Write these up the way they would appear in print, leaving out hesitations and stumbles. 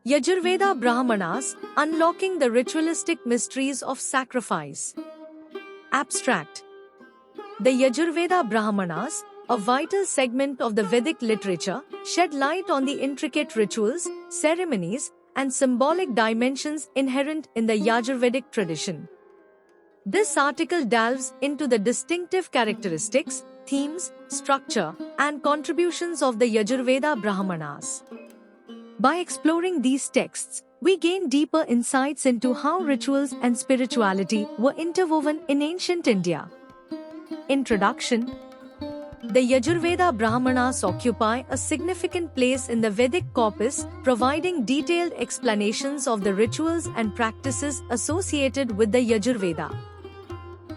Yajurveda Brahmanas, Unlocking the Ritualistic Mysteries of Sacrifice. Abstract. The Yajurveda Brahmanas, a vital segment of the Vedic literature, shed light on the intricate rituals, ceremonies, and symbolic dimensions inherent in the Yajurvedic tradition. This article delves into the distinctive characteristics, themes, structure, and contributions of the Yajurveda Brahmanas. By exploring these texts, we gain deeper insights into how rituals and spirituality were interwoven in ancient India. Introduction. The Yajurveda Brahmanas occupy a significant place in the Vedic corpus, providing detailed explanations of the rituals and practices associated with the Yajurveda.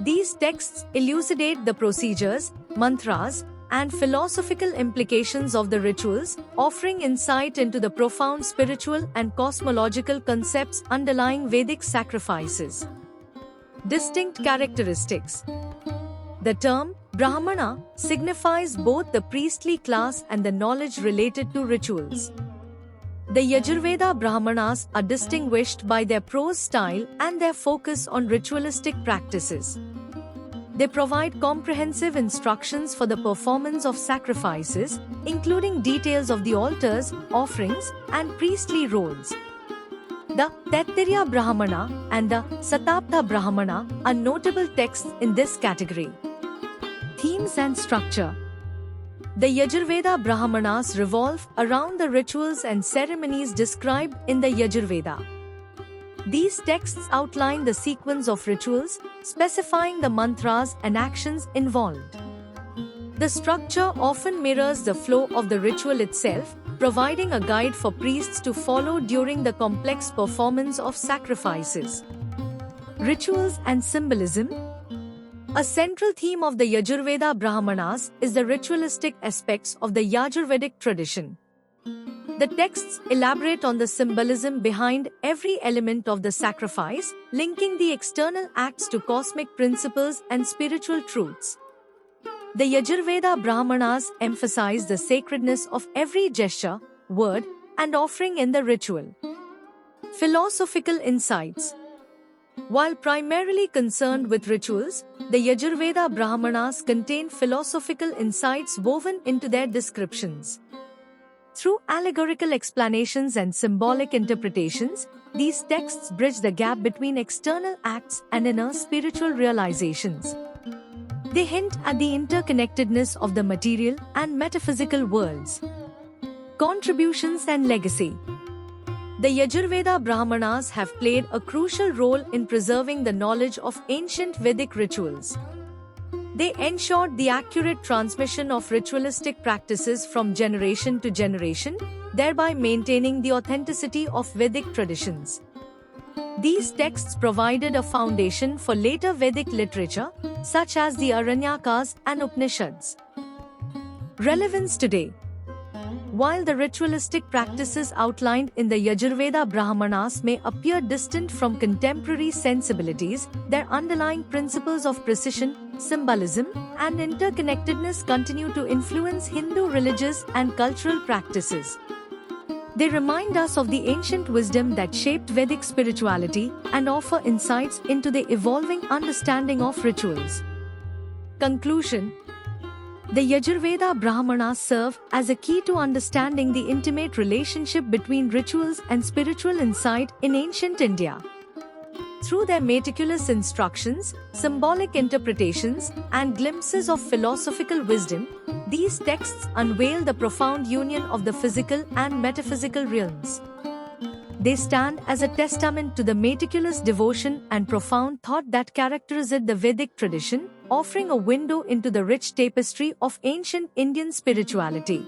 These texts elucidate the procedures, mantras, and philosophical implications of the rituals, offering insight into the profound spiritual and cosmological concepts underlying Vedic sacrifices. Distinct characteristics. The term Brahmana signifies both the priestly class and the knowledge related to rituals. The Yajurveda Brahmanas are distinguished by their prose style and their focus on ritualistic practices. They provide comprehensive instructions for the performance of sacrifices, including details of the altars, offerings, and priestly roles. The Taittiriya Brahmana and the Satabda Brahmana are notable texts in this category. Themes and structure. The Yajurveda Brahmanas revolve around the rituals and ceremonies described in the Yajurveda. These texts outline the sequence of rituals, specifying the mantras and actions involved. The structure often mirrors the flow of the ritual itself, providing a guide for priests to follow during the complex performance of sacrifices. Rituals and symbolism. A central theme of the Yajurveda Brahmanas is the ritualistic aspects of the Yajurvedic tradition. The texts elaborate on the symbolism behind every element of the sacrifice, linking the external acts to cosmic principles and spiritual truths. The Yajurveda Brahmanas emphasize the sacredness of every gesture, word, and offering in the ritual. Philosophical insights. While primarily concerned with rituals, the Yajurveda Brahmanas contain philosophical insights woven into their descriptions. Through allegorical explanations and symbolic interpretations, these texts bridge the gap between external acts and inner spiritual realizations. They hint at the interconnectedness of the material and metaphysical worlds. Contributions and legacy. The Yajurveda Brahmanas have played a crucial role in preserving the knowledge of ancient Vedic rituals. They ensured the accurate transmission of ritualistic practices from generation to generation, thereby maintaining the authenticity of Vedic traditions. These texts provided a foundation for later Vedic literature, such as the Aranyakas and Upanishads. Relevance today. While the ritualistic practices outlined in the Yajurveda Brahmanas may appear distant from contemporary sensibilities, their underlying principles of precision, symbolism, and interconnectedness continue to influence Hindu religious and cultural practices. They remind us of the ancient wisdom that shaped Vedic spirituality and offer insights into the evolving understanding of rituals. Conclusion. The Yajurveda Brahmanas serve as a key to understanding the intimate relationship between rituals and spiritual insight in ancient India. Through their meticulous instructions, symbolic interpretations, and glimpses of philosophical wisdom, these texts unveil the profound union of the physical and metaphysical realms. They stand as a testament to the meticulous devotion and profound thought that characterize the Vedic tradition, offering a window into the rich tapestry of ancient Indian spirituality.